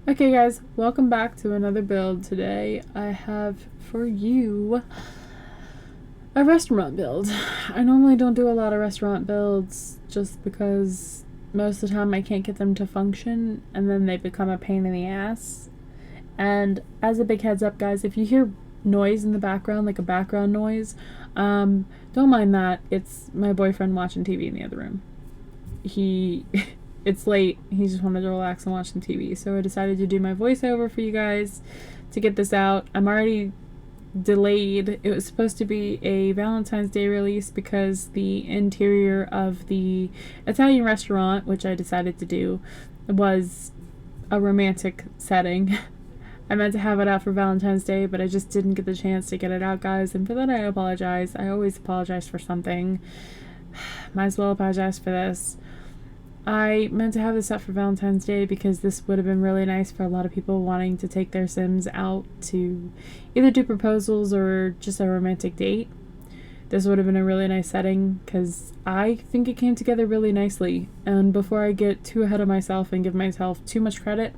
Okay guys, welcome back to another build. Today I have for you a restaurant build. I normally don't do a lot of restaurant builds just because most of the time I can't get them to function and then they become a pain in the ass. And as a big heads up guys, if you hear noise in the background, like a background noise, don't mind that. It's my boyfriend watching TV in the other room. It's late. He just wanted to relax and watch some TV. So I decided to do my voiceover for you guys to get this out. I'm already delayed. It was supposed to be a Valentine's Day release because the interior of the Italian restaurant, which I decided to do, was a romantic setting. I meant to have it out for Valentine's Day, but I just didn't get the chance to get it out, guys. And for that, I apologize. I always apologize for something. Might as well apologize for this. I meant to have this up for Valentine's Day because this would have been really nice for a lot of people wanting to take their Sims out to either do proposals or just a romantic date. This would have been a really nice setting because I think it came together really nicely. And before I get too ahead of myself and give myself too much credit,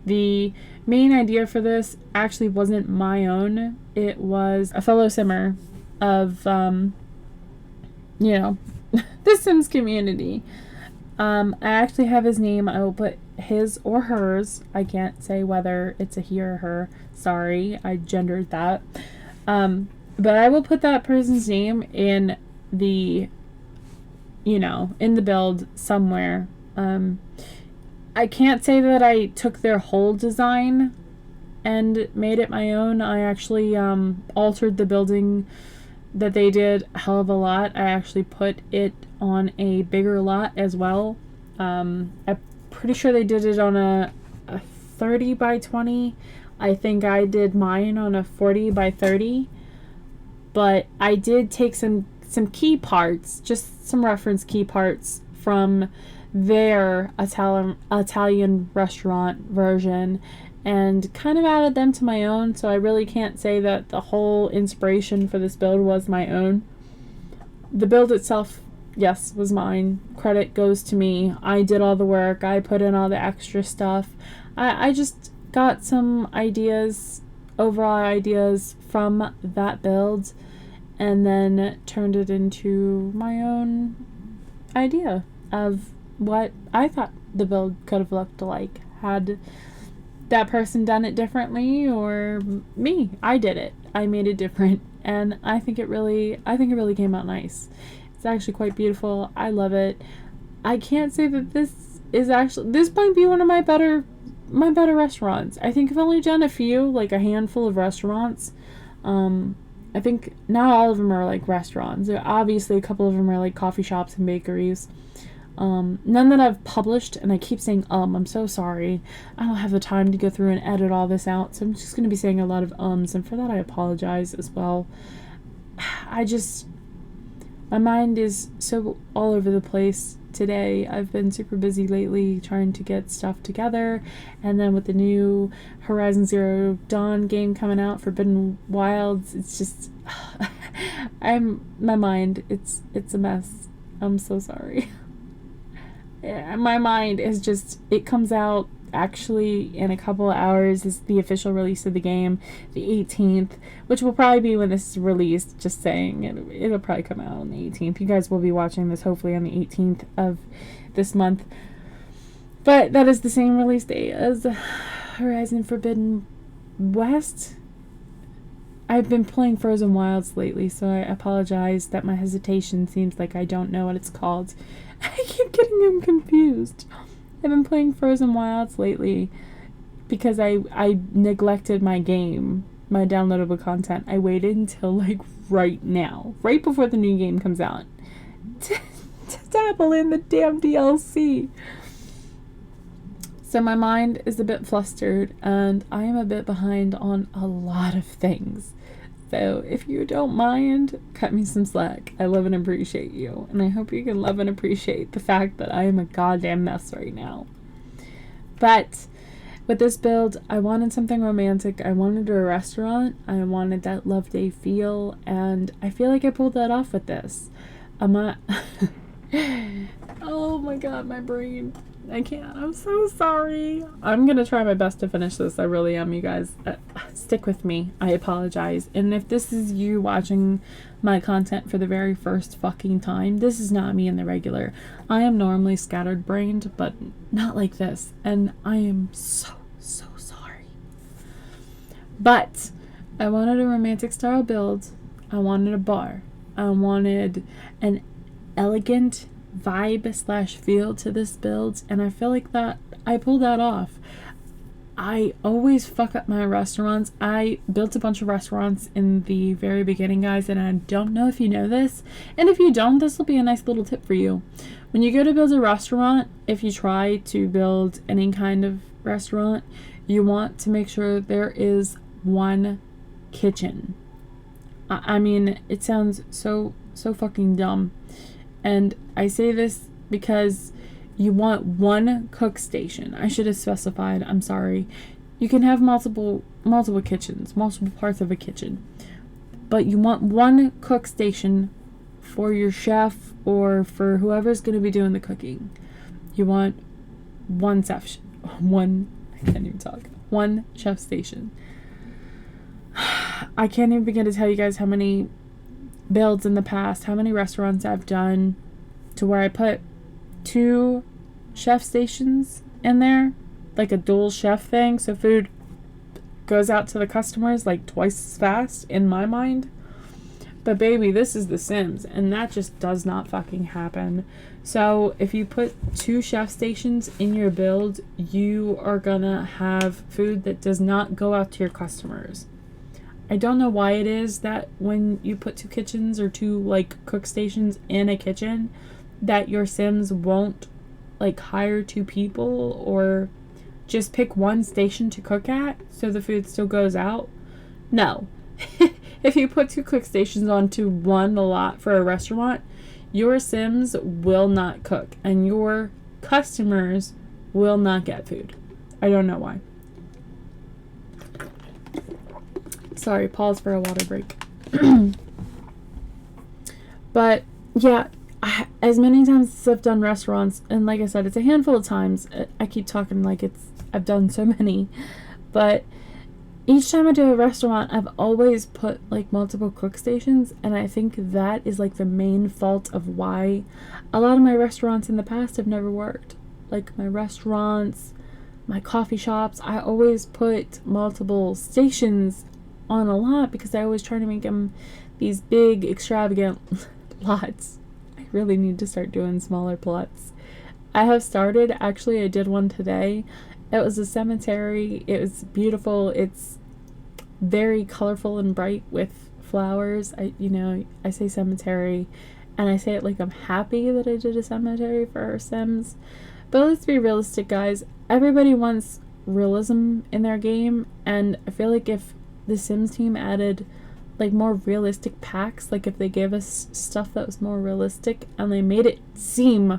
the main idea for this actually wasn't my own. It was a fellow Simmer of, the Sims community. I actually have his name. I will put his or hers. I can't say whether it's a he or her. Sorry, I gendered that. But I will put that person's name in the, in the build somewhere. I can't say that I took their whole design and made it my own. I actually altered the building that they did a hell of a lot. I actually put it on a bigger lot as well. I'm pretty sure they did it on a 30 by 20. I think I did mine on a 40 by 30. But I did take some key parts, just some reference key parts from their Italian restaurant version and kind of added them to my own, so I really can't say that the whole inspiration for this build was my own. The build itself, yes, was mine. Credit goes to me. I did all the work. I put in all the extra stuff. I just got some ideas, overall ideas from that build, and then turned it into my own idea of what I thought the build could have looked like had that person done it differently, or me. I did it. I made it different, and I think it really came out nice. It's actually quite beautiful. I love it. I can't say that this might be one of my better restaurants. I think I've only done a few, like a handful of restaurants. I think not all of them are like restaurants. Obviously, a couple of them are like coffee shops and bakeries. None that I've published, and I keep saying I'm so sorry. I don't have the time to go through and edit all this out, so I'm just going to be saying a lot of ums, and for that I apologize as well. My mind is so all over the place today. I've been super busy lately trying to get stuff together, and then with the new Horizon Zero Dawn game coming out, Forbidden Wilds, it's just my mind, it's a mess. I'm so sorry. My mind is just, it comes out actually in a couple of hours is the official release of the game, the 18th, which will probably be when this is released. Just saying, it'll probably come out on the 18th. You guys will be watching this hopefully on the 18th of this month, but that is the same release date as Horizon Forbidden West. I've been playing Frozen Wilds lately, so I apologize that my hesitation seems like I don't know what it's called. I keep getting them confused. I've been playing Frozen Wilds lately because I neglected my game, my downloadable content. I waited until like right now, right before the new game comes out, to dabble in the damn DLC. So my mind is a bit flustered, and I am a bit behind on a lot of things. So if you don't mind, cut me some slack. I love and appreciate you. And I hope you can love and appreciate the fact that I am a goddamn mess right now. But with this build, I wanted something romantic. I wanted a restaurant. I wanted that love day feel. And I feel like I pulled that off with this. I'm not... Oh my god, my brain. I can't. I'm so sorry. I'm gonna try my best to finish this. I really am, you guys. Stick with me. I apologize. And if this is you watching my content for the very first fucking time, this is not me in the regular. I am normally scattered brained, but not like this. And I am so sorry. But I wanted a romantic style build. I wanted a bar. I wanted an elegant vibe / feel to this build, and I feel like that I pulled that off. I always fuck up my restaurants. I built a bunch of restaurants in the very beginning, guys, and I don't know if you know this, and if you don't, this will be a nice little tip for you. When you go to build a restaurant, if you try to build any kind of restaurant, you want to make sure there is one kitchen. I mean, it sounds so fucking dumb. And I say this because you want one cook station. I should have specified. I'm sorry. You can have multiple kitchens, multiple parts of a kitchen. But you want one cook station for your chef or for whoever's going to be doing the cooking. You want one chef station. I can't even begin to tell you guys how many builds in the past, how many restaurants I've done to where I put 2 chef stations in there, like a dual chef thing, so food goes out to the customers like twice as fast in my mind. But baby, this is The Sims, and that just does not fucking happen. So if you put 2 chef stations in your build, you are gonna have food that does not go out to your customers. I don't know why it is that when you put 2 kitchens or 2 like cook stations in a kitchen, that your Sims won't like hire 2 people or just pick one station to cook at so the food still goes out. No. If you put 2 cook stations onto one lot for a restaurant, your Sims will not cook and your customers will not get food. I don't know why. Sorry, pause for a water break. But yeah, as many times as I've done restaurants, and like I said, it's a handful of times. I keep talking like I've done so many, but each time I do a restaurant, I've always put like multiple cook stations, and I think that is like the main fault of why a lot of my restaurants in the past have never worked. Like my restaurants, my coffee shops, I always put multiple stations on a lot because I always try to make them these big extravagant lots. I really need to start doing smaller plots. I have started, actually I did one today. It was a cemetery. It was beautiful. It's very colorful and bright with flowers. I say cemetery and I say it like I'm happy that I did a cemetery for our Sims. But let's be realistic, guys. Everybody wants realism in their game, and I feel like if the Sims team added like more realistic packs, like if they gave us stuff that was more realistic and they made it seem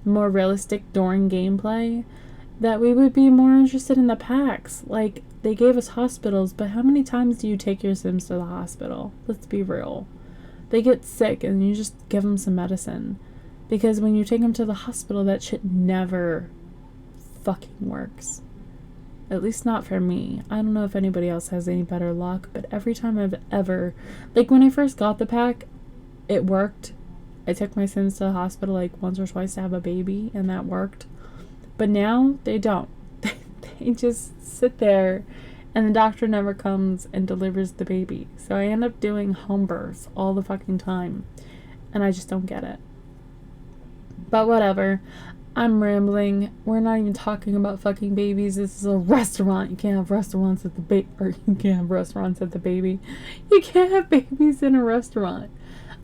more realistic during gameplay, that we would be more interested in the packs. Like they gave us hospitals, but how many times do you take your Sims to the hospital? Let's be real. They get sick and you just give them some medicine, because when you take them to the hospital, that shit never fucking works. At least not for me. I don't know if anybody else has any better luck, but every time I've ever... Like, when I first got the pack, it worked. I took my Sims to the hospital, like, once or twice to have a baby, and that worked. But now, they don't. They just sit there, and the doctor never comes and delivers the baby. So I end up doing home births all the fucking time, and I just don't get it. But whatever. I'm rambling. We're not even talking about fucking babies. This is a restaurant. You can't have restaurants at the baby. You can't have restaurants at the baby. You can't have babies in a restaurant.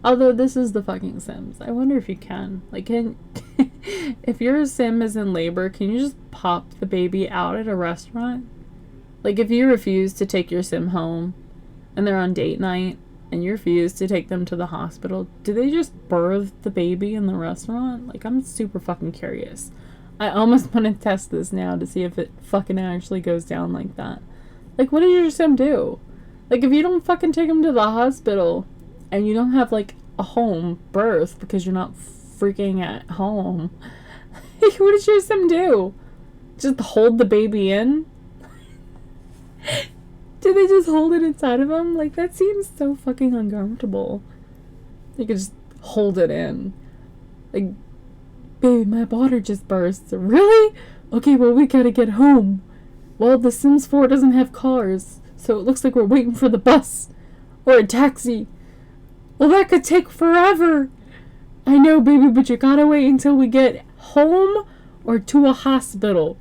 Although this is the fucking Sims. I wonder if you can. Like, if your Sim is in labor, can you just pop the baby out at a restaurant? Like, if you refuse to take your Sim home and they're on date night and you refuse to take them to the hospital, do they just birth the baby in the restaurant? Like, I'm super fucking curious. I almost want to test this now to see if it fucking actually goes down like that. Like, what does your Sim do? Like, if you don't fucking take him to the hospital and you don't have, like, a home birth because you're not freaking at home, What did your sim do? Just hold the baby in? Did they just hold it inside of him? Like, that seems so fucking uncomfortable. You could just hold it in. Like, baby, my water just burst. Really? Okay, well, we gotta get home. Well, the Sims 4 doesn't have cars, so it looks like we're waiting for the bus. Or a taxi. Well, that could take forever. I know, baby, but you gotta wait until we get home or to a hospital.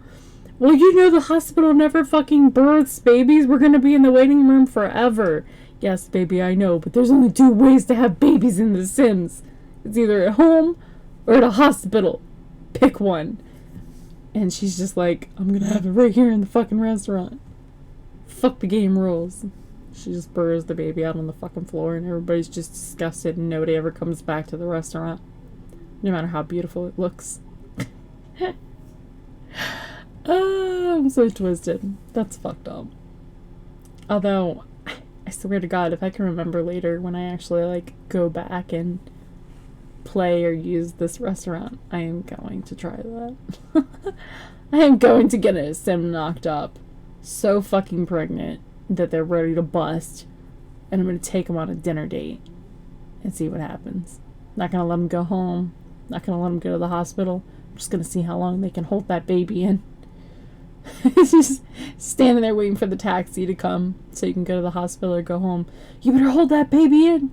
Well, you know the hospital never fucking births babies. We're gonna be in the waiting room forever. Yes, baby, I know, but there's only 2 ways to have babies in The Sims. It's either at home or at a hospital. Pick one. And she's just like, I'm gonna have it right here in the fucking restaurant. Fuck the game rules. She just burrs the baby out on the fucking floor and everybody's just disgusted and nobody ever comes back to the restaurant. No matter how beautiful it looks. Oh, I'm so twisted. That's fucked up. Although, I swear to God, if I can remember later when I actually, like, go back and play or use this restaurant, I am going to try that. I am going to get a sim knocked up, so fucking pregnant that they're ready to bust, and I'm going to take them on a dinner date and see what happens. Not going to let them go home. Not going to let them go to the hospital. I'm just going to see how long they can hold that baby in. She's standing there waiting for the taxi to come so you can go to the hospital or go home. You better hold that baby in.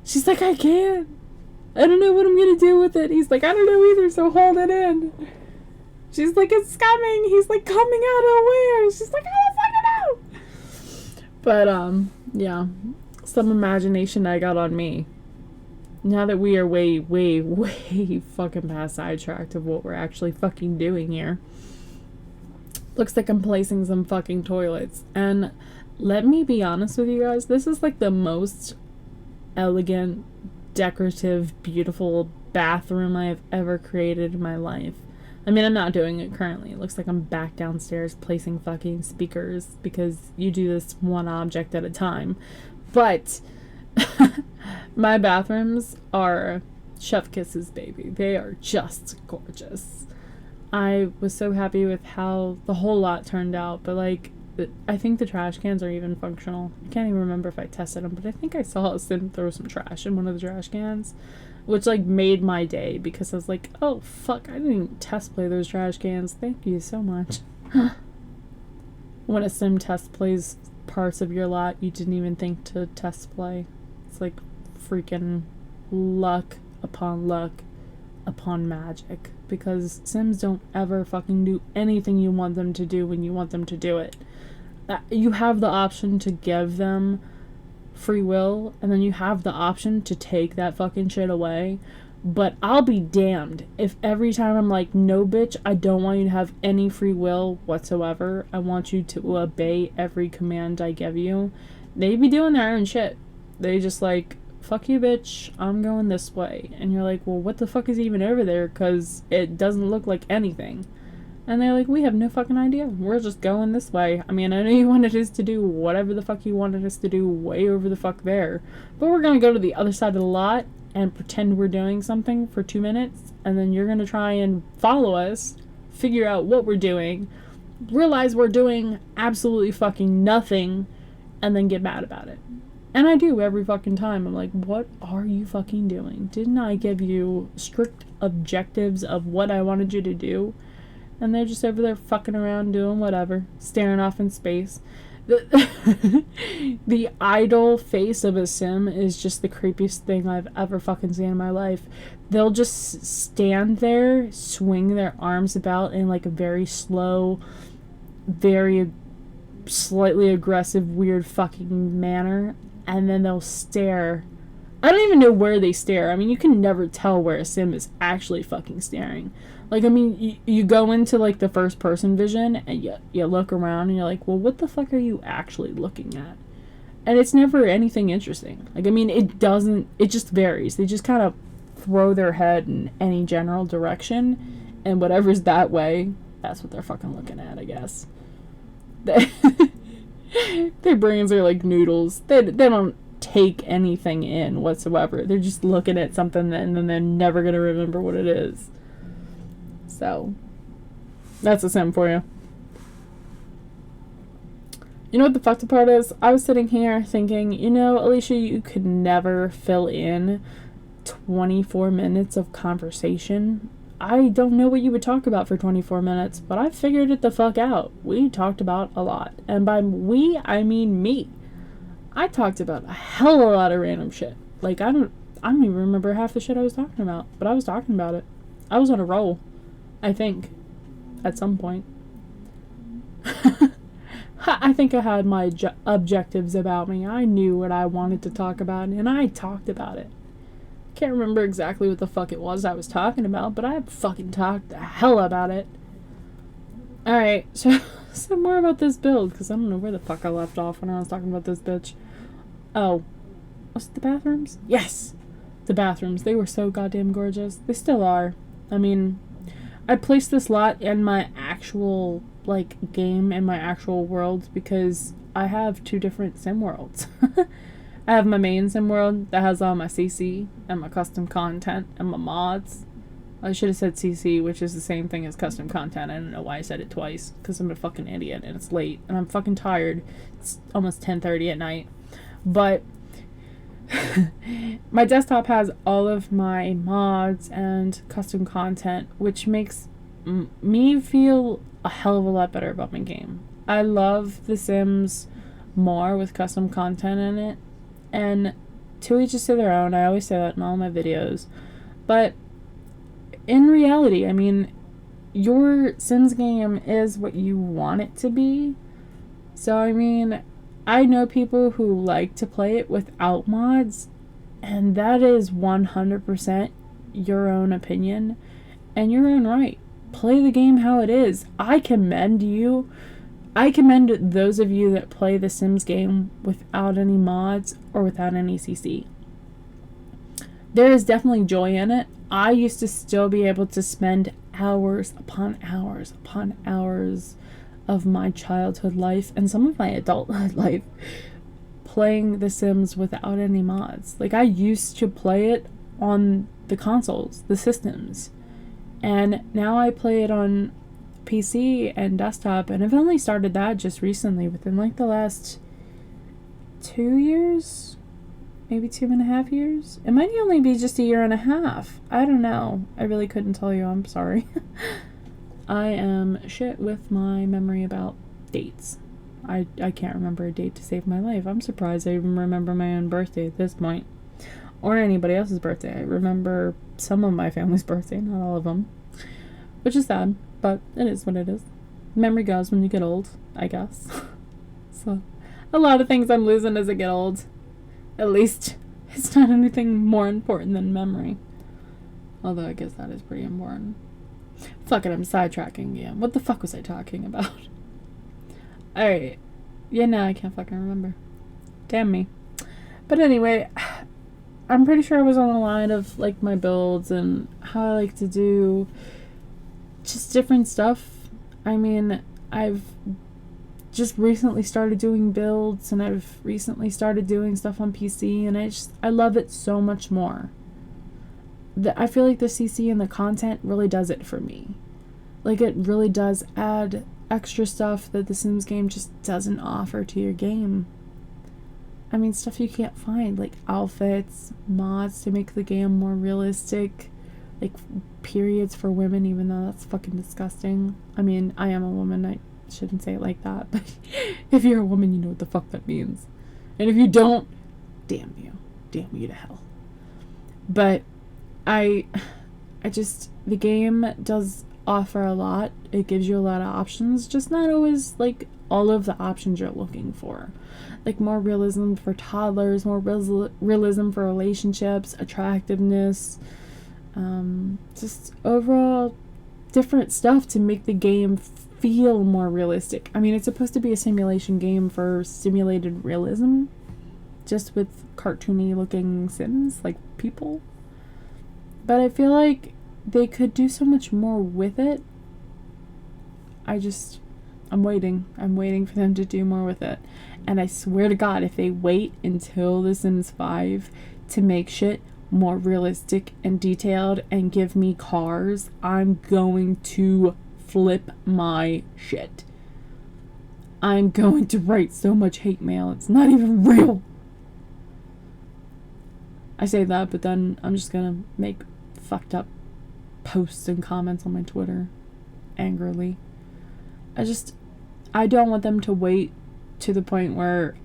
She's like, I can't. I don't know what I'm going to do with it. He's like, I don't know either, so hold it in. She's like, it's coming. He's like, coming out of where? She's like, I don't fucking know. But, yeah. Some imagination I got on me. Now that we are way, way, way fucking past sidetracked of what we're actually fucking doing here. Looks like I'm placing some fucking toilets. And let me be honest with you guys, this is like the most elegant, decorative, beautiful bathroom I have ever created in my life. I mean, I'm not doing it currently. It looks like I'm back downstairs placing fucking speakers because you do this one object at a time. But my bathrooms are chef kisses, baby. They are just gorgeous. I was so happy with how the whole lot turned out, but like, I think the trash cans are even functional. I can't even remember if I tested them, but I think I saw a sim throw some trash in one of the trash cans, which like made my day because I was like, oh fuck, I didn't even test play those trash cans. Thank you so much. When a sim test plays parts of your lot you didn't even think to test play, it's like freaking luck upon magic, because Sims don't ever fucking do anything you want them to do when you want them to do it. You have the option to give them free will, and then you have the option to take that fucking shit away, but I'll be damned if every time I'm like, no bitch, I don't want you to have any free will whatsoever, I want you to obey every command I give you. They be doing their own shit. They just like, fuck you bitch, I'm going this way. And you're like, well, what the fuck is even over there, because it doesn't look like anything. And they're like, we have no fucking idea, we're just going this way. I mean, I know you wanted us to do whatever the fuck you wanted us to do way over the fuck there, but we're gonna go to the other side of the lot and pretend we're doing something for 2 minutes, and then you're gonna try and follow us, figure out what we're doing, realize we're doing absolutely fucking nothing, and then get mad about it. And I do every fucking time. I'm like, what are you fucking doing? Didn't I give you strict objectives of what I wanted you to do? And they're just over there fucking around doing whatever, staring off in space. The idle face of a sim is just the creepiest thing I've ever fucking seen in my life. They'll just stand there, swing their arms about in like a very slow, very slightly aggressive, weird fucking manner, and then they'll stare. I don't even know where they stare. I mean, you can never tell where a sim is actually fucking staring. Like, I mean, you go into, like, the first-person vision, and you look around, and you're like, well, what the fuck are you actually looking at? And it's never anything interesting. Like, I mean, it just varies. They just kind of throw their head in any general direction, and whatever's that way, that's what they're fucking looking at, I guess. Their brains are like noodles. They don't take anything in whatsoever. They're just looking at something and then they're never going to remember what it is. So, that's a sim for you. You know what the fucked up part is? I was sitting here thinking, Alicia, you could never fill in 24 minutes of conversation. I don't know what you would talk about for 24 minutes, but I figured it the fuck out. We talked about a lot. And by we, I mean me. I talked about a hell of a lot of random shit. Like, I don't even remember half the shit I was talking about, but I was talking about it. I was on a roll, I think, at some point. I think I had my objectives about me. I knew what I wanted to talk about, and I talked about it. Can't remember exactly what the fuck it was I was talking about, but I fucking talked the hell about it. Alright, so more about this build, because I don't know where the fuck I left off when I was talking about this bitch. Oh. Was it the bathrooms? Yes! The bathrooms. They were so goddamn gorgeous. They still are. I mean, I placed this lot in my actual, game in my actual world because I have 2 different sim worlds. I have my main sim world that has all my CC and my custom content and my mods. I should have said CC, which is the same thing as custom content. I don't know why I said it twice, because I'm a fucking idiot and it's late and I'm fucking tired. It's almost 10:30 at night. But my desktop has all of my mods and custom content, which makes me feel a hell of a lot better about my game. I love The Sims more with custom content in it, and to each is to their own. I always say that in all my videos, but in reality, I mean, your Sims game is what you want it to be. So I mean, I know people who like to play it without mods, and that is 100% your own opinion and your own right. Play the game how it is. I commend you. I commend those of you that play the Sims game without any mods or without any CC. There is definitely joy in it. I used to still be able to spend hours upon hours upon hours of my childhood life and some of my adulthood life playing The Sims without any mods. Like, I used to play it on the consoles, the systems, and now I play it on PC and desktop, and I've only started that just recently, within the last 2 years, maybe 2.5 years. It might only be just 1.5 years. I don't know. I really couldn't tell you. I'm sorry. I am shit with my memory about dates. I can't remember a date to save my life. I'm surprised I even remember my own birthday at this point. Or anybody else's birthday. I remember some of my family's birthday, not all of them. Which is sad, but it is what it is. Memory goes when you get old, I guess. So, a lot of things I'm losing as I get old. At least, it's not anything more important than memory. Although I guess that is pretty important. Fuck it, I'm sidetracking again. What the fuck was I talking about? Alright. Yeah, no, I can't fucking remember. Damn me. But anyway, I'm pretty sure I was on the line of, my builds and how I like to do just different stuff. I mean, I've just recently started doing builds, and I've recently started doing stuff on PC, and I love it so much more. I feel like the CC and the content really does it for me. It really does add extra stuff that the Sims game just doesn't offer to your game. I mean, stuff you can't find, like outfits, mods to make the game more realistic, periods for women, even though that's fucking disgusting. I mean, I am a woman, I shouldn't say it like that, but if you're a woman, you know what the fuck that means. And if you don't, damn you to hell. But the game does offer a lot. It gives you a lot of options, just not always all of the options you're looking for. More realism for toddlers, more realism for relationships, attractiveness, just overall different stuff to make the game feel more realistic. I mean, it's supposed to be a simulation game for simulated realism, just with cartoony looking Sims, people. But I feel like they could do so much more with it. I'm waiting. I'm waiting for them to do more with it. And I swear to God, if they wait until The Sims 5 to make shit more realistic and detailed and give me cars, I'm going to flip my shit. I'm going to write so much hate mail. It's not even real. I say that, but then I'm just gonna make fucked up posts and comments on my Twitter angrily. I don't want them to wait to the point where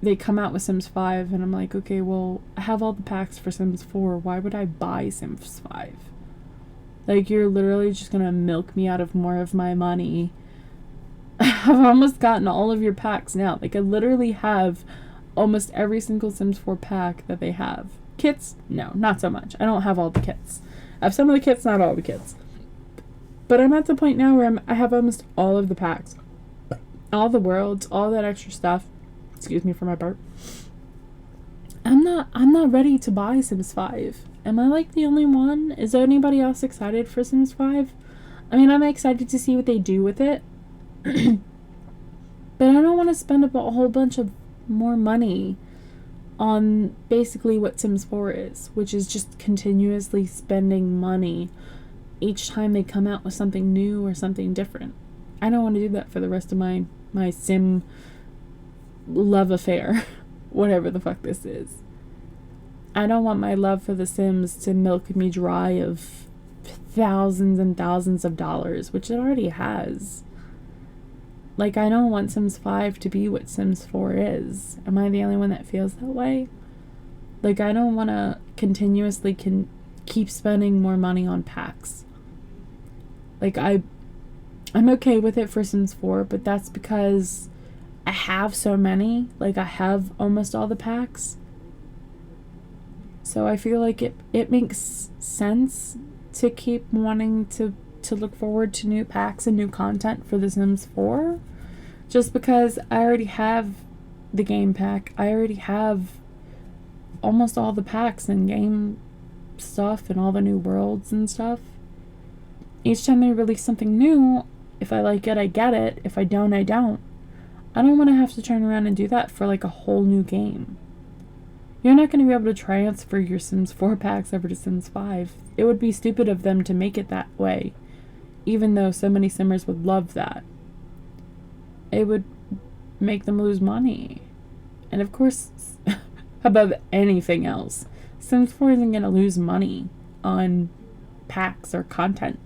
they come out with Sims 5 and I'm like, okay, well, I have all the packs for Sims 4. Why would I buy Sims 5? Like, you're literally just gonna milk me out of more of my money. I've almost gotten all of your packs now. Like, I literally have almost every single Sims 4 pack that they have. Kits? No, not so much. I don't have all the kits. I have some of the kits, not all the kits. But I'm at the point now where I have almost all of the packs. All the worlds, all that extra stuff. Excuse me for my burp. I'm not ready to buy Sims 5. Am I like the only one? Is there anybody else excited for Sims 5? I mean, I'm excited to see what they do with it. But I don't want to spend a whole bunch of more money on basically what Sims 4 is, which is just continuously spending money each time they come out with something new or something different. I don't want to do that for the rest of my Sim love affair, whatever the fuck this is. I don't want my love for The Sims to milk me dry of thousands and thousands of dollars, which it already has. Like, I don't want Sims 5 to be what Sims 4 is. Am I the only one that feels that way? Like, I don't want to continuously keep spending more money on packs. Like, I'm okay with it for Sims 4, but that's because I have so many. Like, I have almost all the packs. So I feel like it makes sense to keep wanting to look forward to new packs and new content for The Sims 4. Just because I already have the game pack. I already have almost all the packs and game stuff and all the new worlds and stuff. Each time they release something new, if I like it, I get it. If I don't, I don't. I don't want to have to turn around and do that for like a whole new game. You're not going to be able to transfer your Sims 4 packs over to Sims 5. It would be stupid of them to make it that way, even though so many Simmers would love that. It would make them lose money. And of course, above anything else, Sims 4 isn't going to lose money on packs or content.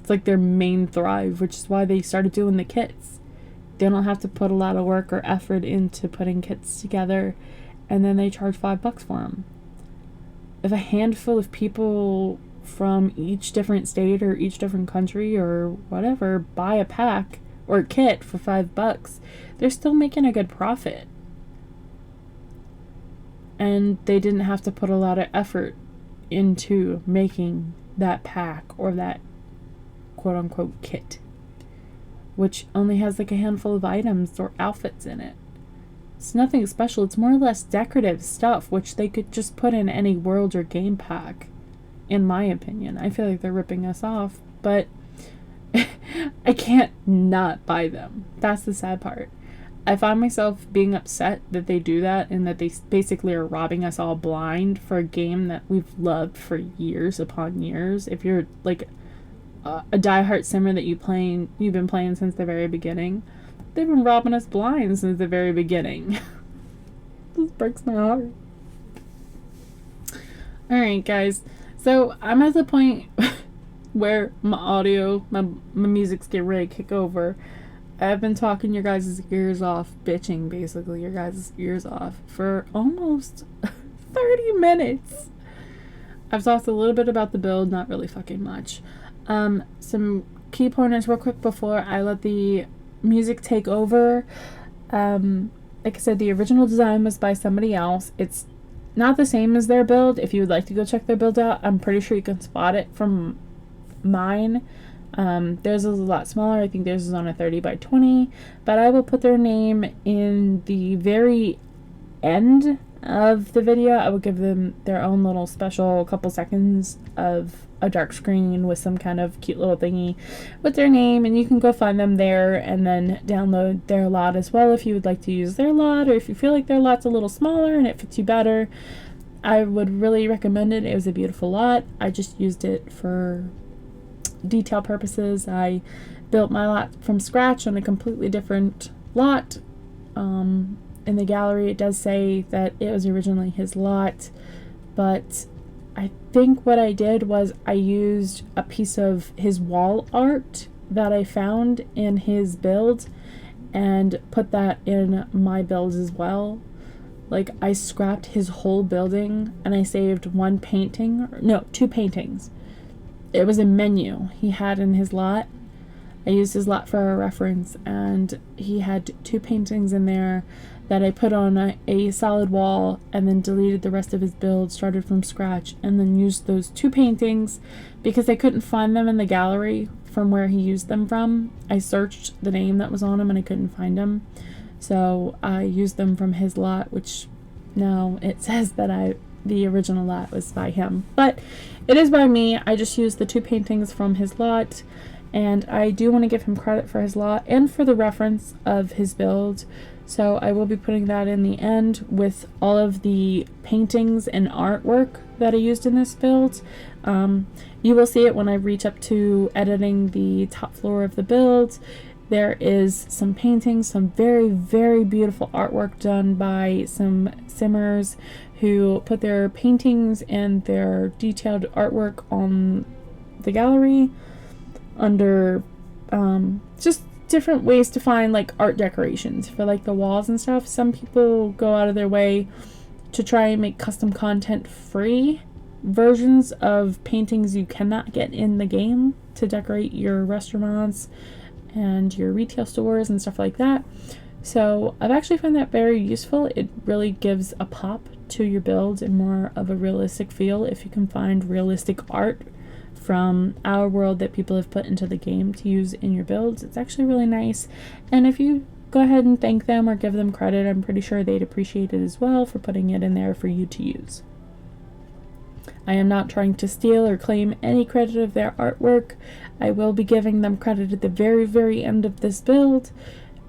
It's like their main thrive, which is why they started doing the kits. They don't have to put a lot of work or effort into putting kits together, and then they charge $5 for them. If a handful of people from each different state or each different country or whatever buy a pack or a kit for $5, they're still making a good profit. And they didn't have to put a lot of effort into making that pack or that quote-unquote kit, which only has like a handful of items or outfits in it. It's nothing special. It's more or less decorative stuff, which they could just put in any world or game pack, in my opinion. I feel like they're ripping us off, but I can't not buy them. That's the sad part. I find myself being upset that they do that and that they basically are robbing us all blind for a game that we've loved for years upon years. If you're like a diehard simmer that you've been playing since the very beginning, they've been robbing us blind since the very beginning. This breaks my heart. Alright, guys. So I'm at the point where my audio, my music's getting ready to kick over. I've been talking your guys' ears off, bitching basically your guys' ears off for almost 30 minutes. I've talked a little bit about the build, not really fucking much. Some key pointers real quick before I let the music take over. Like I said, the original design was by somebody else. It's not the same as their build. If you would like to go check their build out, I'm pretty sure you can spot it from mine. Theirs is a lot smaller. I think theirs is on a 30 by 20, but I will put their name in the very end of the video. I will give them their own little special couple seconds of a dark screen with some kind of cute little thingy with their name, and you can go find them there and then download their lot as well if you would like to use their lot, or if you feel like their lot's a little smaller and it fits you better. I would really recommend it. It was a beautiful lot. I just used it for detail purposes. I built my lot from scratch on a completely different lot. In the gallery it does say that it was originally his lot, but I think what I did was I used a piece of his wall art that I found in his build and put that in my build as well. Like, I scrapped his whole building and I saved one painting, no, 2 paintings. It was a menu he had in his lot. I used his lot for a reference, and he had 2 paintings in there that I put on a solid wall and then deleted the rest of his build, started from scratch, and then used those 2 paintings because I couldn't find them in the gallery from where he used them from. I searched the name that was on them and I couldn't find them. So I used them from his lot, which now it says that the original lot was by him. But it is by me. I just used the 2 paintings from his lot, and I do want to give him credit for his lot and for the reference of his build. So I will be putting that in the end with all of the paintings and artwork that I used in this build. You will see it when I reach up to editing the top floor of the build. There is some paintings, some very, very beautiful artwork done by some simmers who put their paintings and their detailed artwork on the gallery under just different ways to find like art decorations for like the walls and stuff. Some people go out of their way to try and make custom content free versions of paintings you cannot get in the game to decorate your restaurants and your retail stores and stuff like that. So I've actually found that very useful. It really gives a pop to your build and more of a realistic feel if you can find realistic art from our world that people have put into the game to use in your builds. It's actually really nice, and if you go ahead and thank them or give them credit, I'm pretty sure they'd appreciate it as well for putting it in there for you to use. I am not trying to steal or claim any credit of their artwork. I will be giving them credit at the very, very end of this build,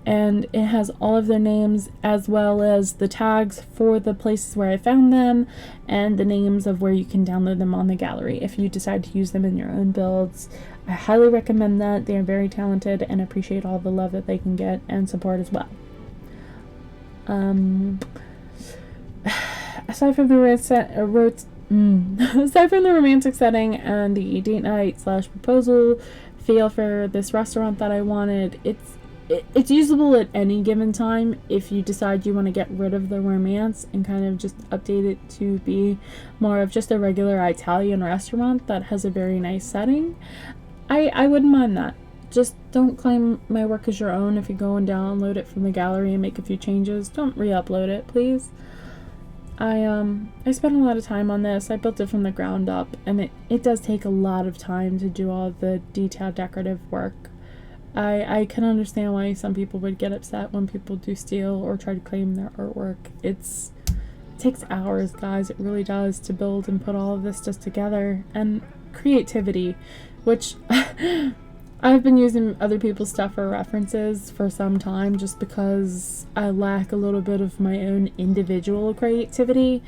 and it has all of their names as well as the tags for the places where I found them and the names of where you can download them on the gallery if you decide to use them in your own builds. I highly recommend that. They are very talented and appreciate all the love that they can get and support as well. Aside from the romantic setting and the date night / proposal feel for this restaurant that I wanted, it's usable at any given time if you decide you want to get rid of the romance and kind of just update it to be more of just a regular Italian restaurant that has a very nice setting. I wouldn't mind that. Just don't claim my work as your own. If you go and download it from the gallery and make a few changes, don't re-upload it, please. I spent a lot of time on this. I built it from the ground up, and it does take a lot of time to do all the detailed decorative work. I can understand why some people would get upset when people do steal or try to claim their artwork. It takes hours, guys. It really does, to build and put all of this just together. And creativity, which I've been using other people's stuff for references for some time just because I lack a little bit of my own individual creativity.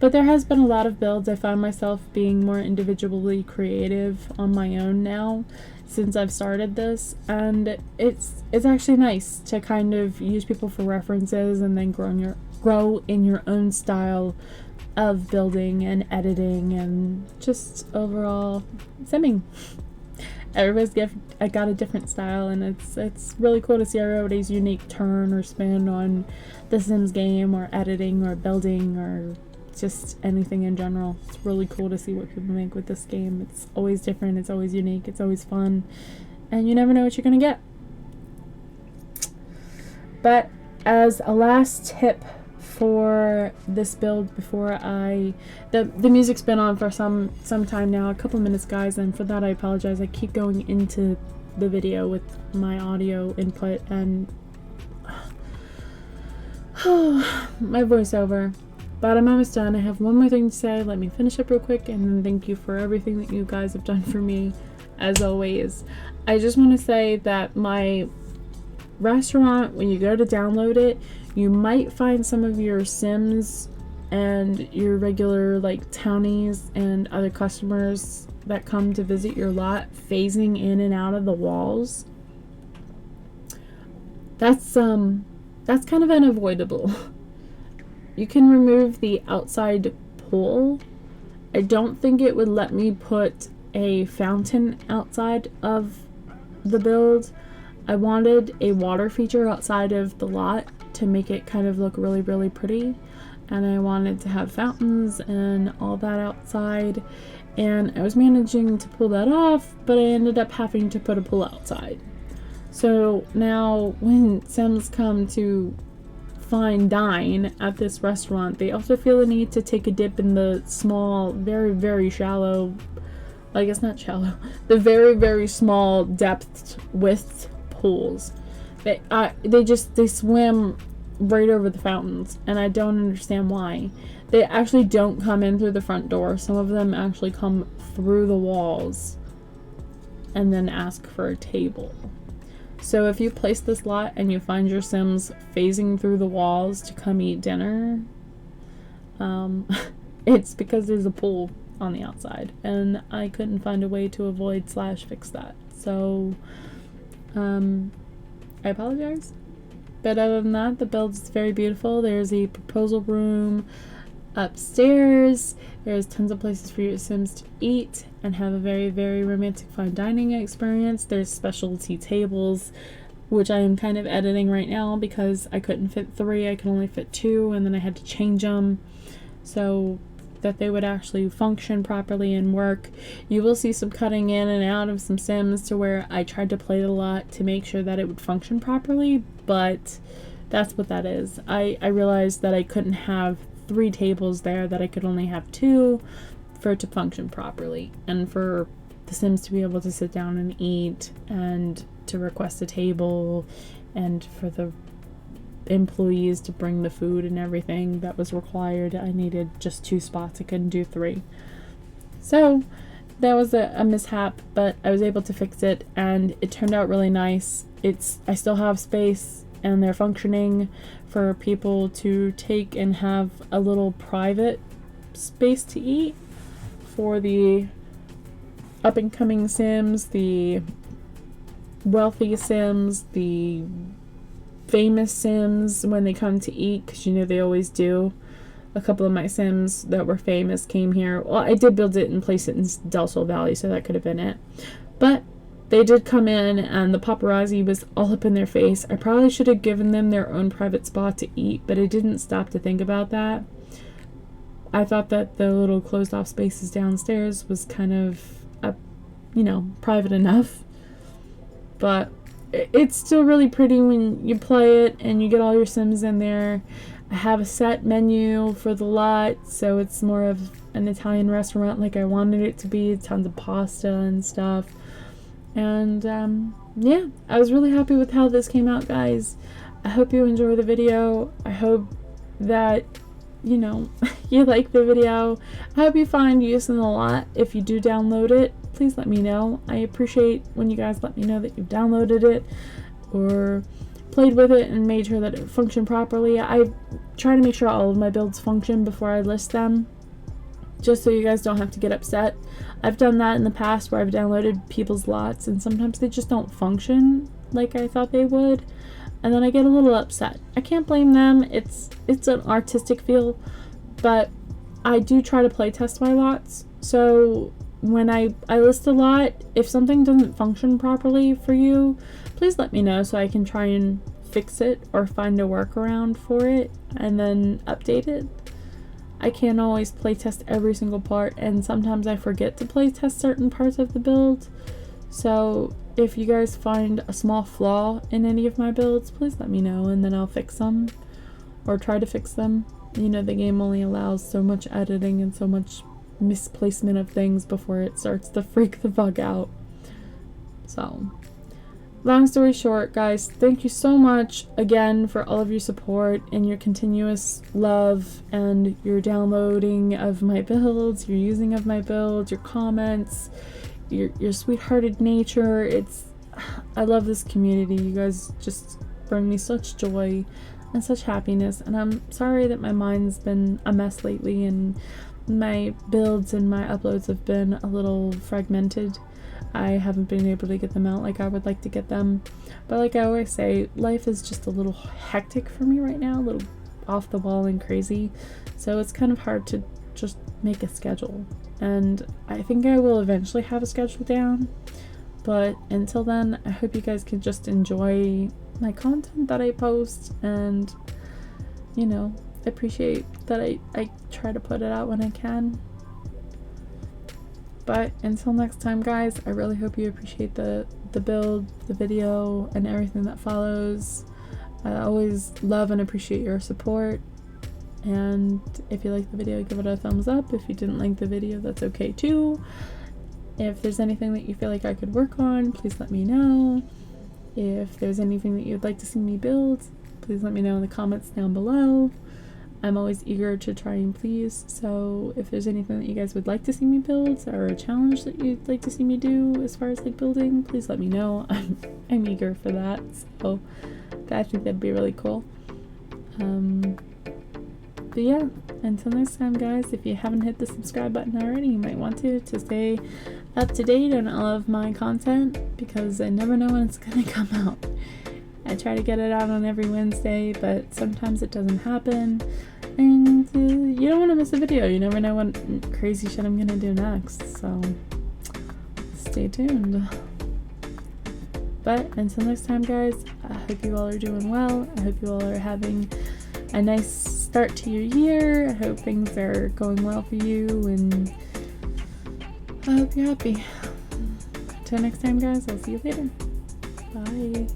But there has been a lot of builds I find myself being more individually creative on my own now since I've started this, and it's actually nice to kind of use people for references and then grow in your own style of building and editing and just overall simming. Everybody's got a different style, and it's really cool to see everybody's unique turn or spin on the Sims game or editing or building or just anything in general. It's really cool to see what people make with this game. It's always different, it's always unique, it's always fun, and you never know what you're gonna get. But as a last tip for this build before the music's been on for some time now, a couple minutes, guys, and for that I apologize. I keep going into the video with my audio input and my voiceover, but I'm almost done. I have one more thing to say. Let me finish up real quick, and then thank you for everything that you guys have done for me as always. I just want to say that my restaurant, when you go to download it, you might find some of your Sims and your regular like townies and other customers that come to visit your lot phasing in and out of the walls, that's kind of unavoidable. You can remove the outside pool. I don't think it would let me put a fountain outside of the build. I wanted a water feature outside of the lot to make it kind of look really, really pretty. And I wanted to have fountains and all that outside. And I was managing to pull that off, but I ended up having to put a pool outside. So now when Sims come to dine at this restaurant, they also feel the need to take a dip in the small, very, very shallow, I guess not shallow, the very, very small depth width pools. They swim right over the fountains, and I don't understand why. They actually don't come in through the front door. Some of them actually come through the walls and then ask for a table. So if you place this lot and you find your Sims phasing through the walls to come eat dinner, it's because there's a pool on the outside, and I couldn't find a way to avoid / fix that. So I apologize. But other than that, the build is very beautiful. There's a proposal room upstairs. There's tons of places for your Sims to eat and have a very, very romantic fine dining experience. There's specialty tables, which I am kind of editing right now because I couldn't fit 3. I could only fit 2, and then I had to change them so that they would actually function properly and work. You will see some cutting in and out of some Sims to where I tried to play the lot to make sure that it would function properly, but that's what that is. I realized that I couldn't have 3 tables there, that I could only have 2 for it to function properly, and for the Sims to be able to sit down and eat and to request a table, and for the employees to bring the food and everything that was required. I needed just 2 spots. I couldn't do 3. So that was a mishap, but I was able to fix it, and it turned out really nice. I still have space, and they're functioning for people to take and have a little private space to eat for the up and coming Sims, the wealthy Sims, the famous Sims when they come to eat, because you know they always do. A couple of my Sims that were famous came here. Well, I did build it and place it in Del Sol Valley, so that could have been it. But they did come in, and the paparazzi was all up in their face. I probably should have given them their own private spot to eat, but I didn't stop to think about that. I thought that the little closed off spaces downstairs was kind of, private enough. But it's still really pretty when you play it and you get all your Sims in there. I have a set menu for the lot, so it's more of an Italian restaurant like I wanted it to be. Tons of pasta and stuff. And yeah, I was really happy with how this came out, guys. I hope you enjoy the video. I hope that you like the video. I hope you find use in the lot. If you do download it, please let me know. I appreciate when you guys let me know that you've downloaded it or played with it and made sure that it functioned properly. I try to make sure all of my builds function before I list them, just so you guys don't have to get upset. I've done that in the past where I've downloaded people's lots and sometimes they just don't function like I thought they would, and then I get a little upset. I can't blame them. It's an artistic feel, but I do try to play test my lots. So when I list a lot, if something doesn't function properly for you, please let me know so I can try and fix it or find a workaround for it and then update it. I can't always play test every single part, and sometimes I forget to play test certain parts of the build. So if you guys find a small flaw in any of my builds, please let me know and then I'll fix them or try to fix them. The game only allows so much editing and so much misplacement of things before it starts to freak the fuck out. So long story short, guys, thank you so much again for all of your support and your continuous love and your downloading of my builds, your using of my builds, your comments, your sweethearted nature. I love this community. You guys just bring me such joy. and such happiness. And I'm sorry that my mind's been a mess lately and my builds and my uploads have been a little fragmented. I haven't been able to get them out like I would like to get them. But like I always say, life is just a little hectic for me right now, a little off the wall and crazy. So it's kind of hard to just make a schedule. And I think I will eventually have a schedule down. But until then, I hope you guys can just enjoy my content that I post and, you know, appreciate that I try to put it out when I can. But until next time, guys, I really hope you appreciate the build, the video, and everything that follows. I always love and appreciate your support. And if you like the video, give it a thumbs up. If you didn't like the video, that's okay too. If there's anything that you feel like I could work on, please let me know. If there's anything that you'd like to see me build, please let me know in the comments down below. I'm always eager to try and please, so if there's anything that you guys would like to see me build or a challenge that you'd like to see me do as far as like building, please let me know. I'm eager for that, so I think that'd be really cool. But yeah, until next time, guys, if you haven't hit the subscribe button already, you might want to stay up to date on all of my content, because I never know when it's gonna come out. I try to get it out on every Wednesday, but sometimes it doesn't happen, and you don't want to miss a video. You never know what crazy shit I'm gonna do next, so stay tuned. But until next time, guys, I hope you all are doing well. I hope you all are having a nice start to your year. I hope things are going well for you, and I hope you're happy. Until next time, guys, I'll see you later. Bye.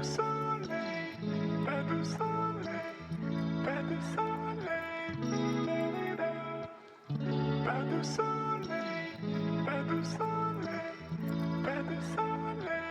soleil, pas de soleil, pas de soleil, pas de soleil, pas de soleil, pas de soleil,